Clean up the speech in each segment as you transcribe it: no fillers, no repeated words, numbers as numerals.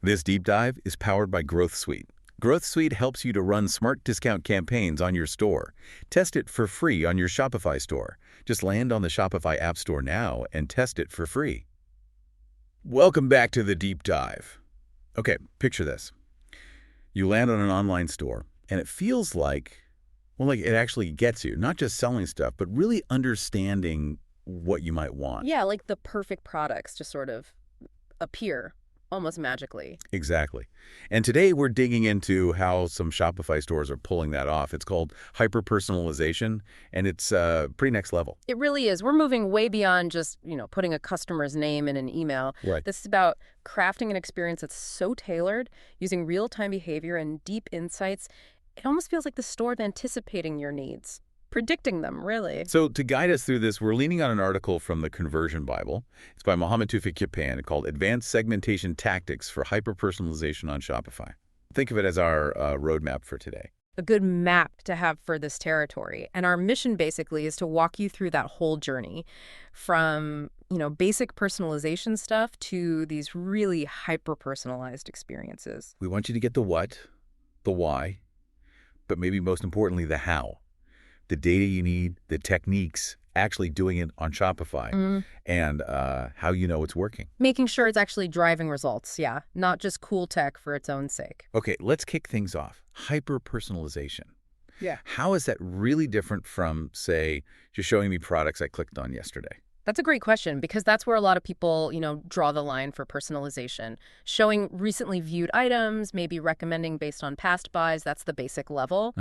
This deep dive is powered by Growth Suite. Growth Suite helps you to run smart discount campaigns on your store. Test it for free on your Shopify store. Just land on the Shopify App Store now and test it for free. Welcome back to the deep dive. Okay, picture this. You land on an online store, and it feels like it actually gets you, not just selling stuff, but really understanding what you might want. Yeah, like the perfect products just sort of appear almost magically. Exactly. And today we're digging into how some Shopify stores are pulling that off. It's called hyper-personalization, and it's pretty next level. It really is. We're moving way beyond just, putting a customer's name in an email. Right. This is about crafting an experience that's so tailored, using real-time behavior and deep insights. It almost feels like the store is anticipating your needs. Predicting them, really. So to guide us through this, we're leaning on an article from the Conversion Bible. It's by Mohammed Tufik Yapan called Advanced Segmentation Tactics for Hyper-Personalization on Shopify. Think of it as our roadmap for today. A good map to have for this territory. And our mission basically is to walk you through that whole journey from, basic personalization stuff to these really hyper-personalized experiences. We want you to get the what, the why, but maybe most importantly, the how. The data you need, the techniques, actually doing it on Shopify, and how you know it's working. Making sure it's actually driving results, yeah, not just cool tech for its own sake. Okay, let's kick things off. Hyper-personalization. Yeah. How is that really different from, say, just showing me products I clicked on yesterday? That's a great question, because that's where a lot of people, draw the line for personalization. Showing recently viewed items, maybe recommending based on past buys, that's the basic level.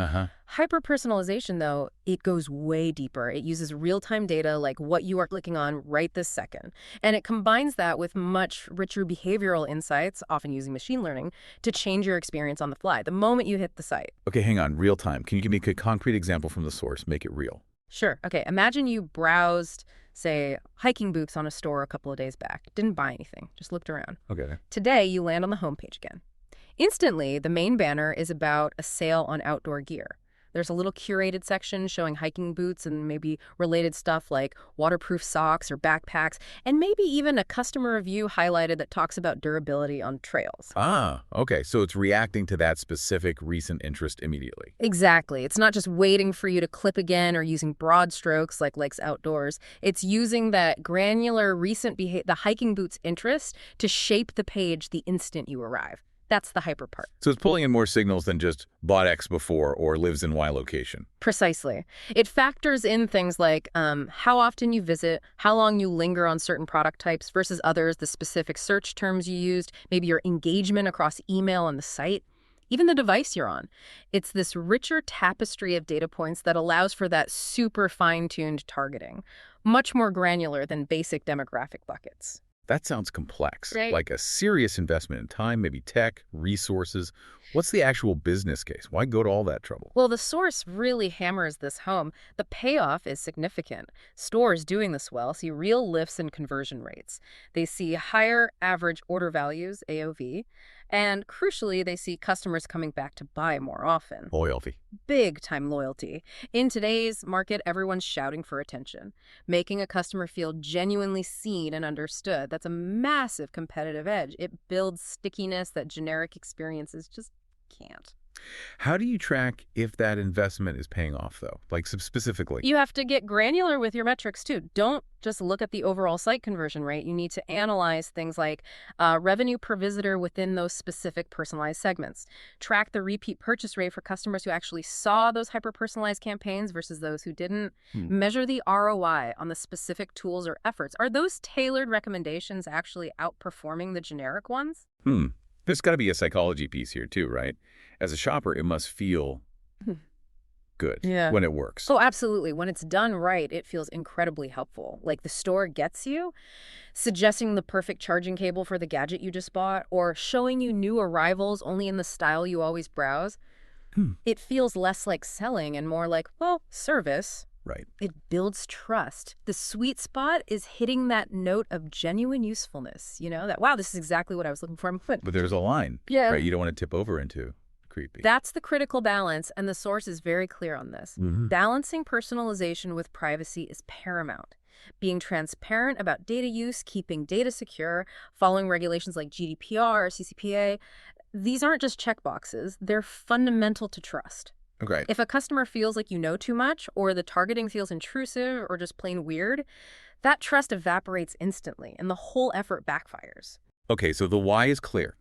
Hyper-personalization, though, it goes way deeper. It uses real-time data like what you are clicking on right this second. And it combines that with much richer behavioral insights, often using machine learning, to change your experience on the fly, the moment you hit the site. Okay, hang on. Real time. Can you give me a concrete example from the source? Make it real. Sure. Okay, imagine you browsed, say, hiking boots on a store a couple of days back. Didn't buy anything, just looked around. Okay. Today, you land on the homepage again. Instantly, the main banner is about a sale on outdoor gear. There's a little curated section showing hiking boots and maybe related stuff like waterproof socks or backpacks, and maybe even a customer review highlighted that talks about durability on trails. Ah, okay. So it's reacting to that specific recent interest immediately. Exactly. It's not just waiting for you to click again or using broad strokes like likes outdoors. It's using that granular recent the hiking boots interest to shape the page the instant you arrive. That's the hyper part. So it's pulling in more signals than just bought X before or lives in Y location. Precisely. It factors in things like how often you visit, how long you linger on certain product types versus others, the specific search terms you used, maybe your engagement across email and the site, even the device you're on. It's this richer tapestry of data points that allows for that super fine-tuned targeting, much more granular than basic demographic buckets. That sounds complex, right? Like a serious investment in time, maybe tech, resources. What's the actual business case? Why go to all that trouble? Well, the source really hammers this home. The payoff is significant. Stores doing this well see real lifts in conversion rates. They see higher average order values, AOV, and crucially, they see customers coming back to buy more often. Loyalty. Big time loyalty. In today's market, everyone's shouting for attention. Making a customer feel genuinely seen and understood, that's a massive competitive edge. It builds stickiness that generic experiences just can't. How do you track if that investment is paying off, though? Like specifically? You have to get granular with your metrics, too. Don't just look at the overall site conversion rate. You need to analyze things like revenue per visitor within those specific personalized segments. Track the repeat purchase rate for customers who actually saw those hyper-personalized campaigns versus those who didn't. Measure the ROI on the specific tools or efforts. Are those tailored recommendations actually outperforming the generic ones? There's got to be a psychology piece here, too, right? As a shopper, it must feel good when it works. Oh, absolutely. When it's done right, it feels incredibly helpful. Like the store gets you, suggesting the perfect charging cable for the gadget you just bought, or showing you new arrivals only in the style you always browse. It feels less like selling and more like, well, service. Right. It builds trust. The sweet spot is hitting that note of genuine usefulness, that, wow, this is exactly what I was looking for. But there's a line, right? You don't want to tip over into creepy. That's the critical balance, and the source is very clear on this. Balancing personalization with privacy is paramount. Being transparent about data use, keeping data secure, following regulations like GDPR or CCPA, these aren't just checkboxes, they're fundamental to trust. Okay. If a customer feels like you know too much, or the targeting feels intrusive or just plain weird, that trust evaporates instantly and the whole effort backfires. Okay, so the why is clear.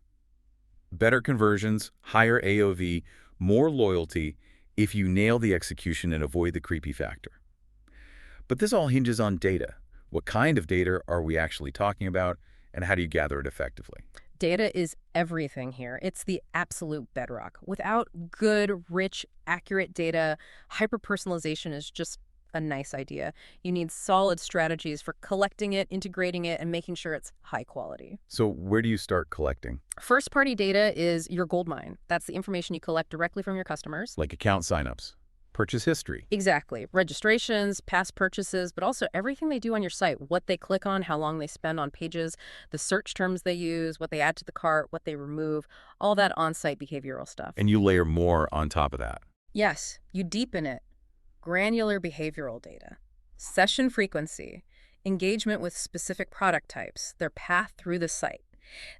Better conversions, higher AOV, more loyalty if you nail the execution and avoid the creepy factor. But this all hinges on data. What kind of data are we actually talking about, and how do you gather it effectively? Data is everything here. It's the absolute bedrock. Without good, rich, accurate data, hyper-personalization is just a nice idea. You need solid strategies for collecting it, integrating it, and making sure it's high quality. So where do you start collecting? First-party data is your goldmine. That's the information you collect directly from your customers. Like account signups, purchase history. Exactly. Registrations, past purchases, but also everything they do on your site, what they click on, how long they spend on pages, the search terms they use, what they add to the cart, what they remove, all that on-site behavioral stuff. And you layer more on top of that. Yes, you deepen it. Granular behavioral data, session frequency, engagement with specific product types, their path through the site.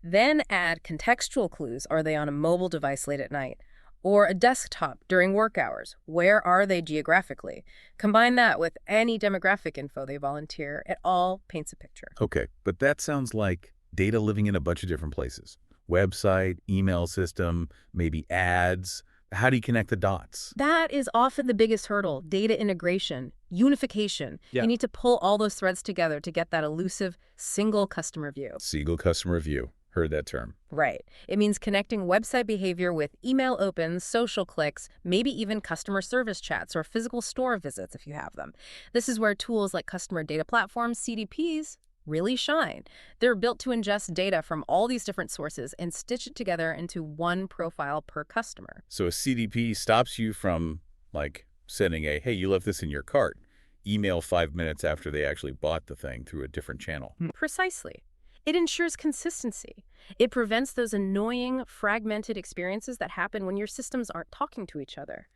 Then add contextual clues. Are they on a mobile device late at night? Or a desktop during work hours? Where are they geographically? Combine that with any demographic info they volunteer. It all paints a picture. Okay, but that sounds like data living in a bunch of different places. Website, email system, maybe ads. How do you connect the dots? That is often the biggest hurdle: data integration, unification. Yeah. You need to pull all those threads together to get that elusive single customer view. Single customer view. Heard that term. Right. It means connecting website behavior with email opens, social clicks, maybe even customer service chats or physical store visits if you have them. This is where tools like customer data platforms, CDPs, really shine. They're built to ingest data from all these different sources and stitch it together into one profile per customer. So a CDP stops you from, like, sending a, hey, you left this in your cart, email 5 minutes after they actually bought the thing through a different channel. Precisely. It ensures consistency. It prevents those annoying, fragmented experiences that happen when your systems aren't talking to each other.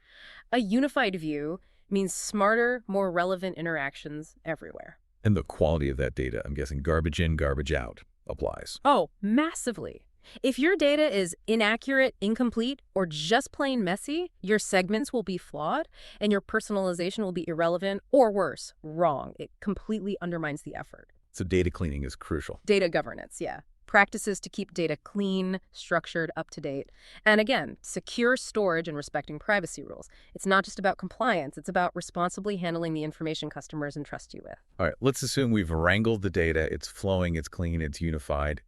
A unified view means smarter, more relevant interactions everywhere. And the quality of that data, I'm guessing garbage in, garbage out, applies. Oh, massively. If your data is inaccurate, incomplete, or just plain messy, your segments will be flawed, and your personalization will be irrelevant, or worse, wrong. It completely undermines the effort. So data cleaning is crucial. Data governance, yeah. Practices to keep data clean, structured, up to date. And again, secure storage and respecting privacy rules. It's not just about compliance, it's about responsibly handling the information customers entrust you with. All right, let's assume we've wrangled the data, it's flowing, it's clean, it's unified,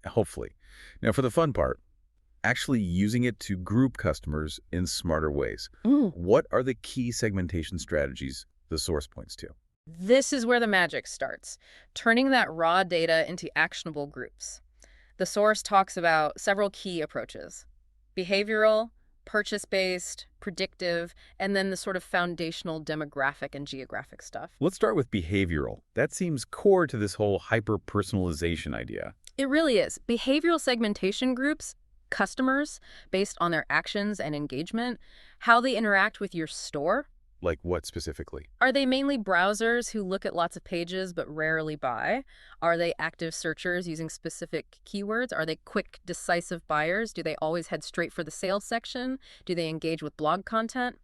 hopefully. Now for the fun part, actually using it to group customers in smarter ways. What are the key segmentation strategies the source points to? This is where the magic starts, turning that raw data into actionable groups. The source talks about several key approaches: behavioral, purchase-based, predictive, and then the sort of foundational demographic and geographic stuff. Let's start with behavioral. That seems core to this whole hyper-personalization idea. It really is. Behavioral segmentation groups customers based on their actions and engagement, how they interact with your store. Like what specifically? Are they mainly browsers who look at lots of pages but rarely buy? Are they active searchers using specific keywords? Are they quick, decisive buyers? Do they always head straight for the sales section? Do they engage with blog content?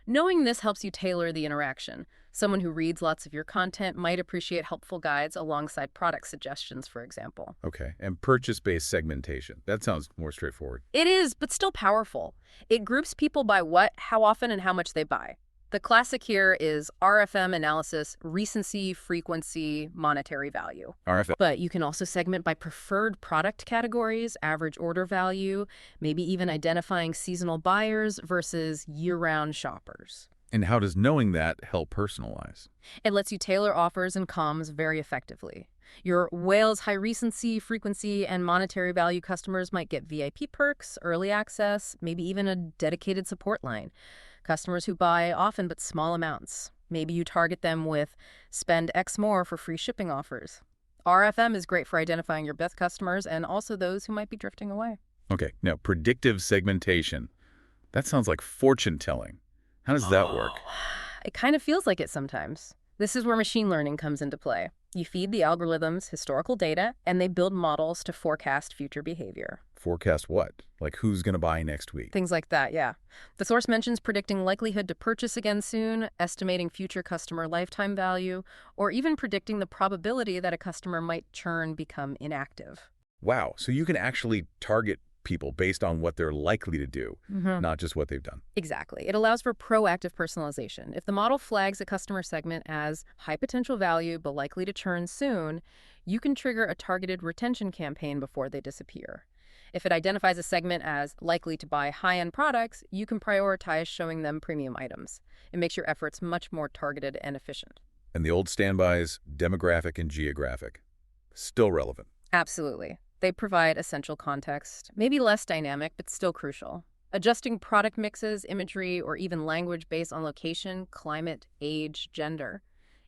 Knowing this helps you tailor the interaction. Someone who reads lots of your content might appreciate helpful guides alongside product suggestions, for example. Okay, and purchase-based segmentation. That sounds more straightforward. It is, but still powerful. It groups people by what, how often, and how much they buy. The classic here is RFM analysis: recency, frequency, monetary value. RFM. But you can also segment by preferred product categories, average order value, maybe even identifying seasonal buyers versus year-round shoppers. And how does knowing that help personalize? It lets you tailor offers and comms very effectively. Your whales high recency, frequency, and monetary value customers might get VIP perks, early access, maybe even a dedicated support line. Customers who buy often but small amounts. Maybe you target them with spend X more for free shipping offers. RFM is great for identifying your best customers and also those who might be drifting away. Okay, now predictive segmentation. That sounds like fortune telling. How does that work? It kind of feels like it sometimes. This is where machine learning comes into play. You feed the algorithms historical data, and they build models to forecast future behavior. Forecast what? Like who's going to buy next week? Things like that, yeah. The source mentions predicting likelihood to purchase again soon, estimating future customer lifetime value, or even predicting the probability that a customer might churn, become inactive. Wow, so you can actually target people based on what they're likely to do, not just what they've done. Exactly. It allows for proactive personalization. If the model flags a customer segment as high potential value but likely to churn soon, you can trigger a targeted retention campaign before they disappear. If it identifies a segment as likely to buy high-end products, you can prioritize showing them premium items. It makes your efforts much more targeted and efficient. And the old standbys, demographic and geographic, still relevant. Absolutely. They provide essential context, maybe less dynamic, but still crucial. Adjusting product mixes, imagery, or even language based on location, climate, age, gender.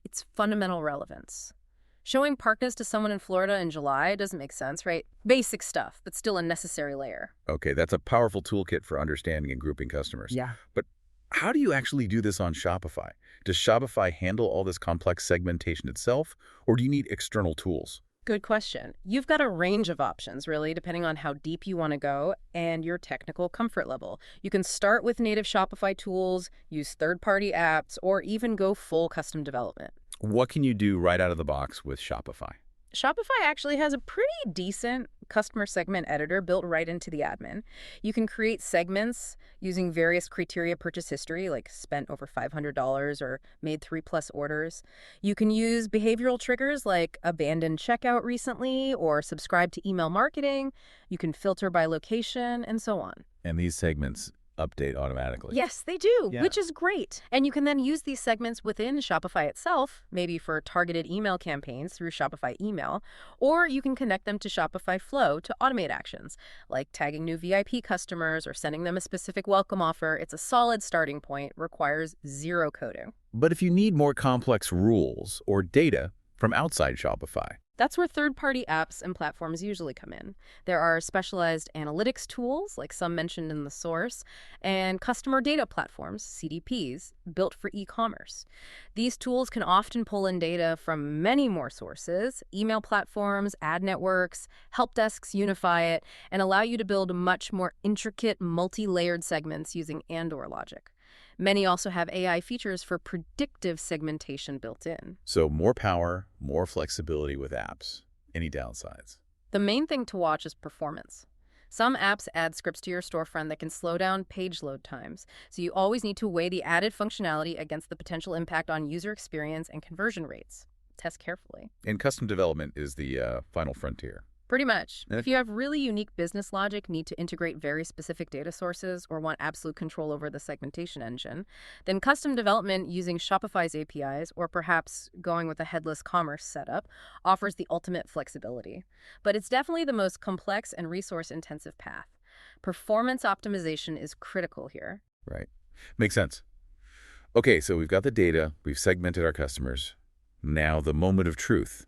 It's fundamental relevance. Showing parkas to someone in Florida in July doesn't make sense, right? Basic stuff, but still a necessary layer. Okay, that's a powerful toolkit for understanding and grouping customers. Yeah. But how do you actually do this on Shopify? Does Shopify handle all this complex segmentation itself, or do you need external tools? Good question. You've got a range of options, really, depending on how deep you want to go and your technical comfort level. You can start with native Shopify tools, use third-party apps, or even go full custom development. What can you do right out of the box with Shopify? Shopify actually has a pretty decent customer segment editor built right into the admin. You can create segments using various criteria: purchase history, like spent over $500 or made 3+ orders. You can use behavioral triggers like abandoned checkout recently or subscribe to email marketing. You can filter by location and so on. And these segments update automatically. Yes, they do, Yeah. which is great. And you can then use these segments within Shopify itself, maybe for targeted email campaigns through Shopify Email, or you can connect them to Shopify Flow to automate actions, like tagging new VIP customers or sending them a specific welcome offer. It's a solid starting point, requires zero coding. But if you need more complex rules or data from outside Shopify, That's where third-party apps and platforms usually come in. There are specialized analytics tools, like some mentioned in the source, and customer data platforms, CDPs, built for e-commerce. These tools can often pull in data from many more sources: email platforms, ad networks, help desks unify it, and allow you to build much more intricate, multi-layered segments using and/or logic. Many also have AI features for predictive segmentation built in. so more power, more flexibility with apps. Any downsides? The main thing to watch is performance. Some apps add scripts to your storefront that can slow down page load times, so you always need to weigh the added functionality against the potential impact on user experience and conversion rates. Test carefully. And custom development is the final frontier. Pretty much. Eh. If you have really unique business logic, need to integrate very specific data sources, or want absolute control over the segmentation engine, then custom development using Shopify's APIs, or perhaps going with a headless commerce setup, offers the ultimate flexibility. But it's definitely the most complex and resource-intensive path. Performance optimization is critical here. Right. Makes sense. Okay, so we've got the data, we've segmented our customers. Now the moment of truth.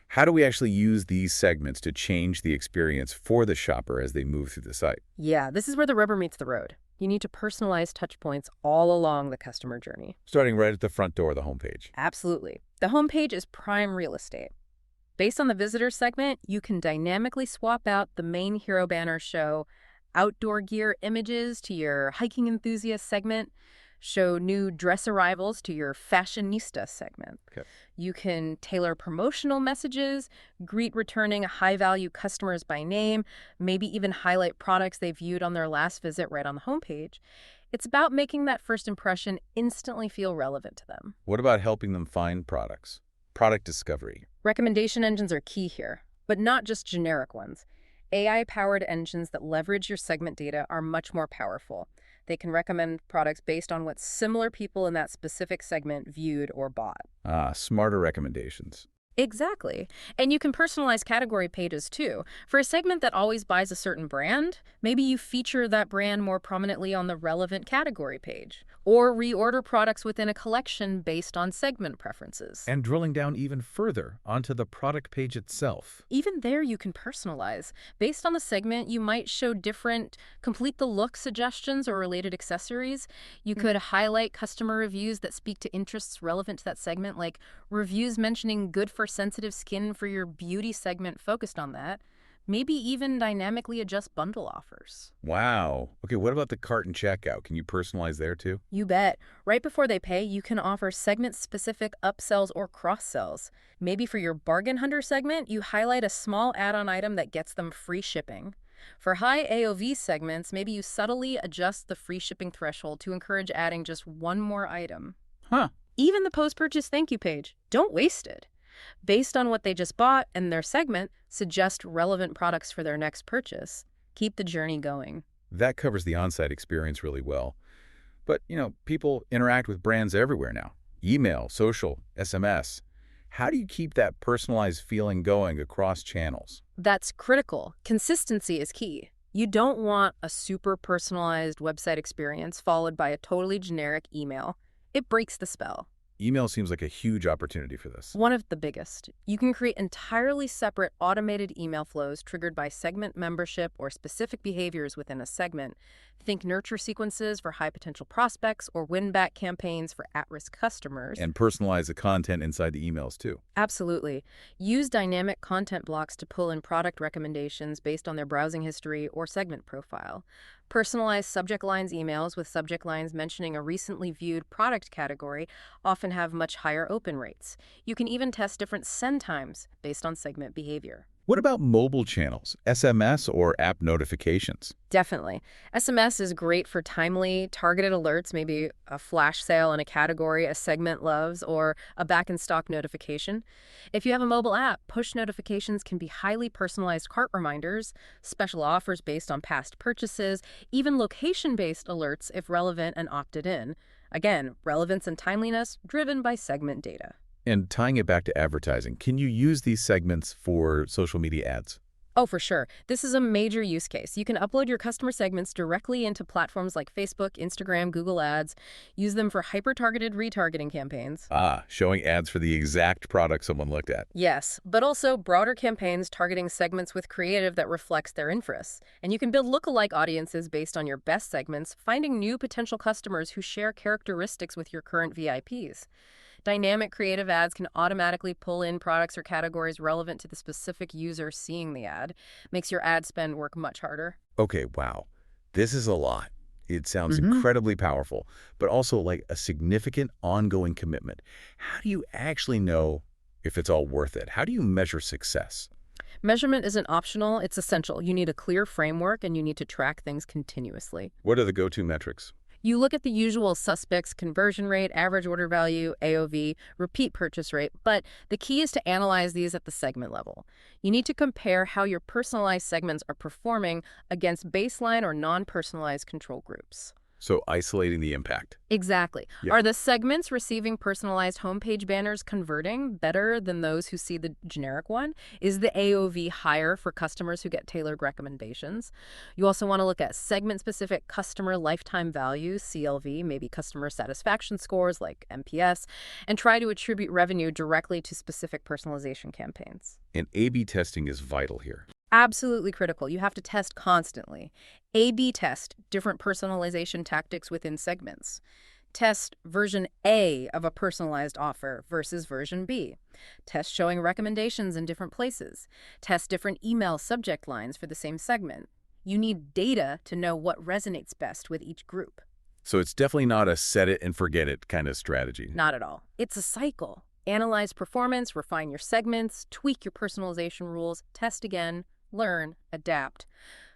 How do we actually use these segments to change the experience for the shopper as they move through the site? Yeah, this is where the rubber meets the road. You need to personalize touchpoints all along the customer journey. Starting right at the front door of the homepage. Absolutely. The homepage is prime real estate. Based on the visitor segment, you can dynamically swap out the main hero banner show outdoor gear images to your hiking enthusiast segment, show new dress arrivals to your fashionista segment. Okay. You can tailor promotional messages, greet returning high-value customers by name, maybe even highlight products they viewed on their last visit right on the homepage. It's about making that first impression instantly feel relevant to them. What about helping them find products? Product discovery. Recommendation engines are key here, but not just generic ones. AI-powered engines that leverage your segment data are much more powerful. They can recommend products based on what similar people in that specific segment viewed or bought. Smarter recommendations. Exactly. And you can personalize category pages too. For a segment that always buys a certain brand, maybe you feature that brand more prominently on the relevant category page, or reorder products within a collection based on segment preferences. And drilling down even further onto the product page itself. Even there, you can personalize. Based on the segment, you might show different complete the look suggestions or related accessories. You could highlight customer reviews that speak to interests relevant to that segment, like reviews mentioning good for sensitive skin for your beauty segment focused on that. Maybe even dynamically adjust bundle offers. Wow. Okay, what about the cart and checkout? Can you personalize there too? You bet. Right before they pay, you can offer segment-specific upsells or cross-sells. Maybe for your bargain hunter segment, you highlight a small add-on item that gets them free shipping. For high AOV segments, maybe you subtly adjust the free shipping threshold to encourage adding just one more item. Huh. Even the post-purchase thank you page, don't waste it. Based on what they just bought and their segment, suggest relevant products for their next purchase. Keep the journey going. That covers the on-site experience really well. But, people interact with brands everywhere now. Email, social, SMS. How do you keep that personalized feeling going across channels? That's critical. Consistency is key. You don't want a super personalized website experience followed by a totally generic email. It breaks the spell. Email seems like a huge opportunity for this. One of the biggest. You can create entirely separate automated email flows triggered by segment membership or specific behaviors within a segment. Think nurture sequences for high potential prospects or win-back campaigns for at-risk customers. And personalize the content inside the emails too. Absolutely. Use dynamic content blocks to pull in product recommendations based on their browsing history or segment profile. Personalized subject lines emails with subject lines mentioning a recently viewed product category often have much higher open rates. You can even test different send times based on segment behavior. What about mobile channels, SMS or app notifications? Definitely. SMS is great for timely, targeted alerts, maybe a flash sale in a category a segment loves, or a back-in-stock notification. If you have a mobile app, push notifications can be highly personalized cart reminders, special offers based on past purchases, even location-based alerts if relevant and opted in. Again, relevance and timeliness driven by segment data. And tying it back to advertising, can you use these segments for social media ads? Oh, for sure. This is a major use case. You can upload your customer segments directly into platforms like Facebook, Instagram, Google Ads. Use them for hyper-targeted retargeting campaigns. Showing ads for the exact product someone looked at. Yes, but also broader campaigns targeting segments with creative that reflects their interests. And you can build lookalike audiences based on your best segments, finding new potential customers who share characteristics with your current VIPs. Dynamic creative ads can automatically pull in products or categories relevant to the specific user seeing the ad. Makes your ad spend work much harder. Okay, wow. This is a lot. It sounds incredibly powerful, but also like a significant ongoing commitment. How do you actually know if it's all worth it? How do you measure success? Measurement isn't optional, it's essential. You need a clear framework and you need to track things continuously. What are the go-to metrics? You look at the usual suspects: conversion rate, average order value, AOV, repeat purchase rate, but the key is to analyze these at the segment level. You need to compare how your personalized segments are performing against baseline or non-personalized control groups. So isolating the impact. Exactly. Yeah. Are the segments receiving personalized homepage banners converting better than those who see the generic one? Is the AOV higher for customers who get tailored recommendations? You also want to look at segment-specific customer lifetime value, CLV, maybe customer satisfaction scores like NPS, and try to attribute revenue directly to specific personalization campaigns. And A/B testing is vital here. Absolutely critical. You have to test constantly. A/B test different personalization tactics within segments. Test version A of a personalized offer versus version B. Test showing recommendations in different places. Test different email subject lines for the same segment. You need data to know what resonates best with each group. So it's definitely not a set it and forget it kind of strategy. Not at all. It's a cycle. Analyze performance, refine your segments, tweak your personalization rules, test again, learn, adapt.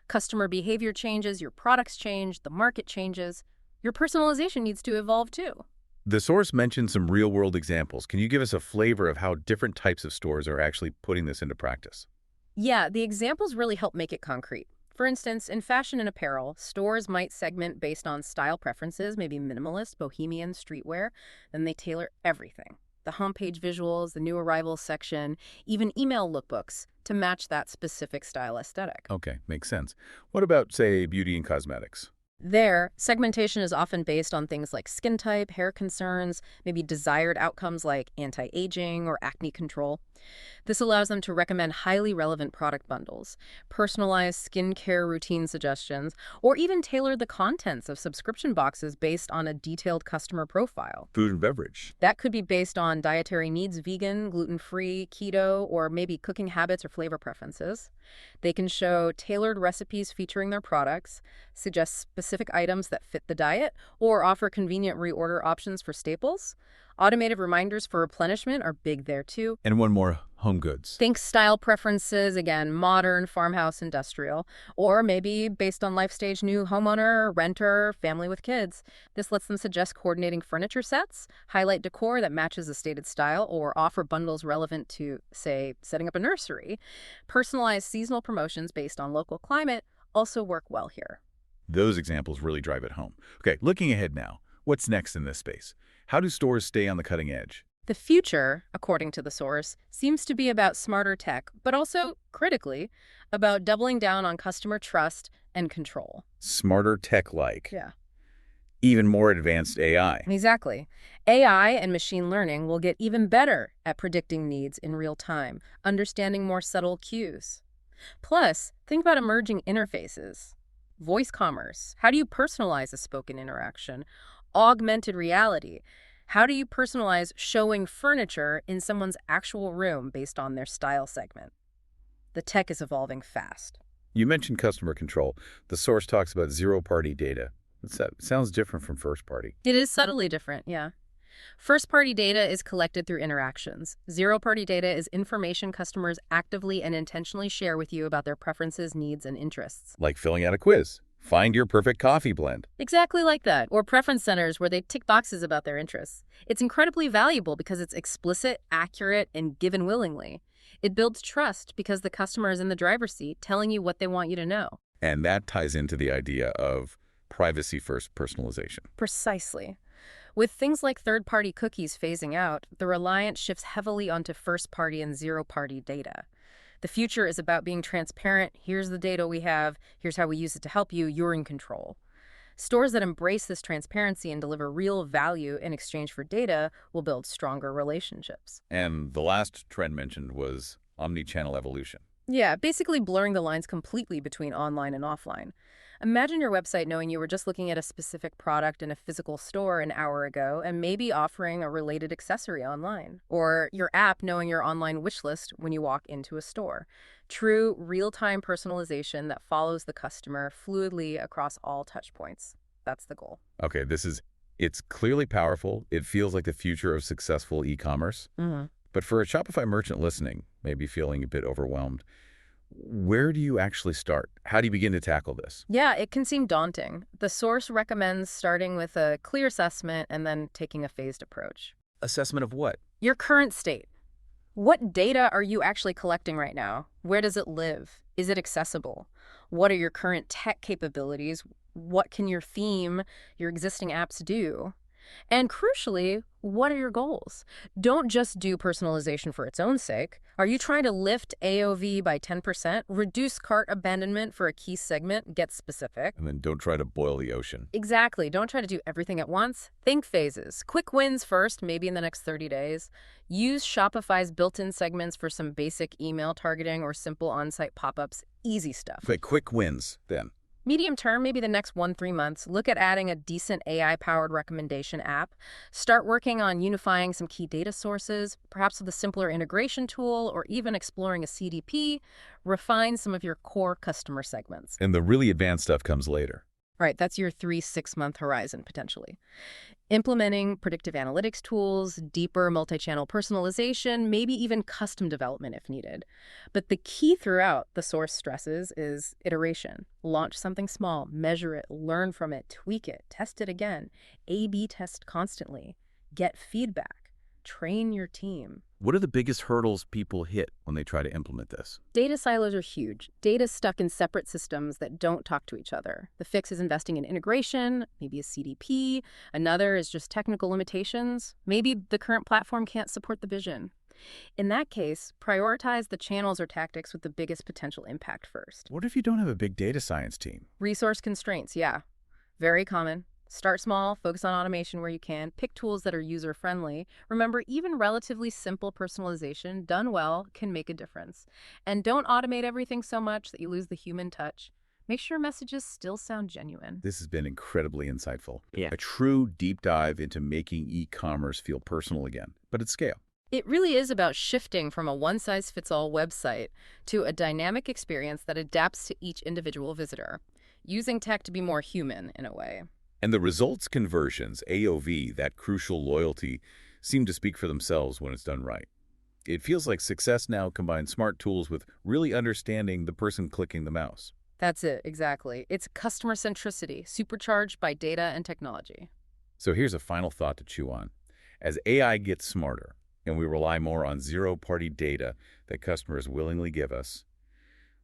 Customer behavior changes, your products change, the market changes. Your personalization needs to evolve too. The source mentioned some real-world examples. Can you give us a flavor of how different types of stores are actually putting this into practice? Yeah, the examples really help make it concrete. For instance, in fashion and apparel, stores might segment based on style preferences, maybe minimalist, bohemian, streetwear. Then they tailor everything. the homepage visuals, the new arrivals section, even email lookbooks to match that specific style aesthetic. Okay, makes sense. What about, say, beauty and cosmetics? There, segmentation is often based on things like skin type, hair concerns, maybe desired outcomes like anti-aging or acne control. This allows them to recommend highly relevant product bundles, personalize skincare routine suggestions, or even tailor the contents of subscription boxes based on a detailed customer profile. Food and beverage. That could be based on dietary needs, vegan, gluten-free, keto, or maybe cooking habits or flavor preferences. They can show tailored recipes featuring their products, suggest specific items that fit the diet, or offer convenient reorder options for staples. Automated reminders for replenishment are big there too. And one more, home goods. Think style preferences, again, modern, farmhouse, industrial, or maybe based on life stage, new homeowner, renter, family with kids. This lets them suggest coordinating furniture sets, highlight decor that matches a stated style, or offer bundles relevant to, say, setting up a nursery. Personalized seasonal promotions based on local climate also work well here. Those examples really drive it home. Okay, looking ahead now, what's next in this space? How do stores stay on the cutting edge? The future, according to the source, seems to be about smarter tech, but also, critically, about doubling down on customer trust and control. Smarter tech-like. Yeah. Even more advanced AI. Exactly. AI and machine learning will get even better at predicting needs in real time, understanding more subtle cues. Plus, think about emerging interfaces. Voice commerce. How do you personalize a spoken interaction? Augmented reality. How do you personalize showing furniture in someone's actual room based on their style segment? The tech is evolving fast. You mentioned customer control. The source talks about zero-party data. That sounds different from first-party. It is subtly different, yeah. First-party data is collected through interactions. Zero-party data is information customers actively and intentionally share with you about their preferences, needs, and interests. Like filling out a quiz. Find your perfect coffee blend. Exactly like that. Or preference centers where they tick boxes about their interests. It's incredibly valuable because it's explicit, accurate, and given willingly. It builds trust because the customer is in the driver's seat telling you what they want you to know. And that ties into the idea of privacy-first personalization. Precisely. With things like third-party cookies phasing out, the reliance shifts heavily onto first-party and zero-party data. The future is about being transparent. Here's the data we have. Here's how we use it to help you. You're in control. Stores that embrace this transparency and deliver real value in exchange for data will build stronger relationships. And the last trend mentioned was omni-channel evolution. Yeah, basically blurring the lines completely between online and offline. Imagine your website knowing you were just looking at a specific product in a physical store an hour ago and maybe offering a related accessory online. Or your app knowing your online wish list when you walk into a store. True real-time personalization that follows the customer fluidly across all touch points. That's the goal. Okay, it's clearly powerful. It feels like the future of successful e-commerce. But for a Shopify merchant listening, maybe feeling a bit overwhelmed, where do you actually start? How do you begin to tackle this? Yeah, it can seem daunting. The source recommends starting with a clear assessment and then taking a phased approach. Assessment of what? Your current state. What data are you actually collecting right now? Where does it live? Is it accessible? What are your current tech capabilities? What can your theme, your existing apps do? And crucially, what are your goals? Don't just do personalization for its own sake. Are you trying to lift AOV by 10%, reduce cart abandonment for a key segment, get specific? And then don't try to boil the ocean. Exactly. Don't try to do everything at once. Think phases. Quick wins first, maybe in the next 30 days. Use Shopify's built-in segments for some basic email targeting or simple on-site pop-ups. Easy stuff. Okay, quick wins then. Medium term, maybe the next 1-3 months, look at adding a decent AI-powered recommendation app. Start working on unifying some key data sources, perhaps with a simpler integration tool, or even exploring a CDP. Refine some of your core customer segments. And the really advanced stuff comes later. Right, that's your 3-6 month horizon, potentially. Implementing predictive analytics tools, deeper multi-channel personalization, maybe even custom development if needed. But the key throughout, the source stresses, is iteration. Launch something small, measure it, learn from it, tweak it, test it again, A/B test constantly, get feedback. train your team. What are the biggest hurdles people hit when they try to implement this? Data silos are huge. Data's stuck in separate systems that don't talk to each other. The fix is investing in integration, maybe a CDP. Another is just technical limitations. Maybe the current platform can't support the vision. In that case, prioritize the channels or tactics with the biggest potential impact first. What if you don't have a big data science team? Resource constraints, yeah. Very common. Start small, focus on automation where you can, pick tools that are user-friendly. Remember, even relatively simple personalization done well can make a difference. And don't automate everything so much that you lose the human touch. Make sure messages still sound genuine. This has been incredibly insightful. Yeah. A true deep dive into making e-commerce feel personal again, but at scale. It really is about shifting from a one-size-fits-all website to a dynamic experience that adapts to each individual visitor, using tech to be more human in a way. And the results conversions, AOV, that crucial loyalty, seem to speak for themselves when it's done right. It feels like success now combines smart tools with really understanding the person clicking the mouse. That's it, exactly. It's customer centricity, supercharged by data and technology. So here's a final thought to chew on. As AI gets smarter and we rely more on zero-party data that customers willingly give us,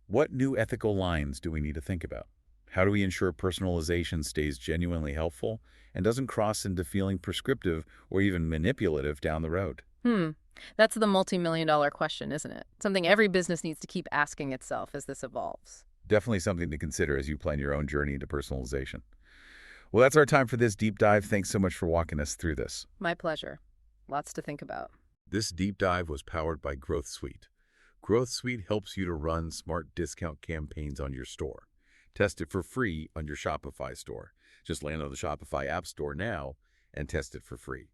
what new ethical lines do we need to think about? How do we ensure personalization stays genuinely helpful and doesn't cross into feeling prescriptive or even manipulative down the road? That's the multi-million-dollar question, isn't it? Something every business needs to keep asking itself as this evolves. Definitely something to consider as you plan your own journey into personalization. Well, that's our time for this deep dive. Thanks so much for walking us through this. My pleasure. Lots to think about. This deep dive was powered by Growth Suite. Growth Suite helps you to run smart discount campaigns on your store. Test it for free on your Shopify store. Just land on the Shopify App Store now and test it for free.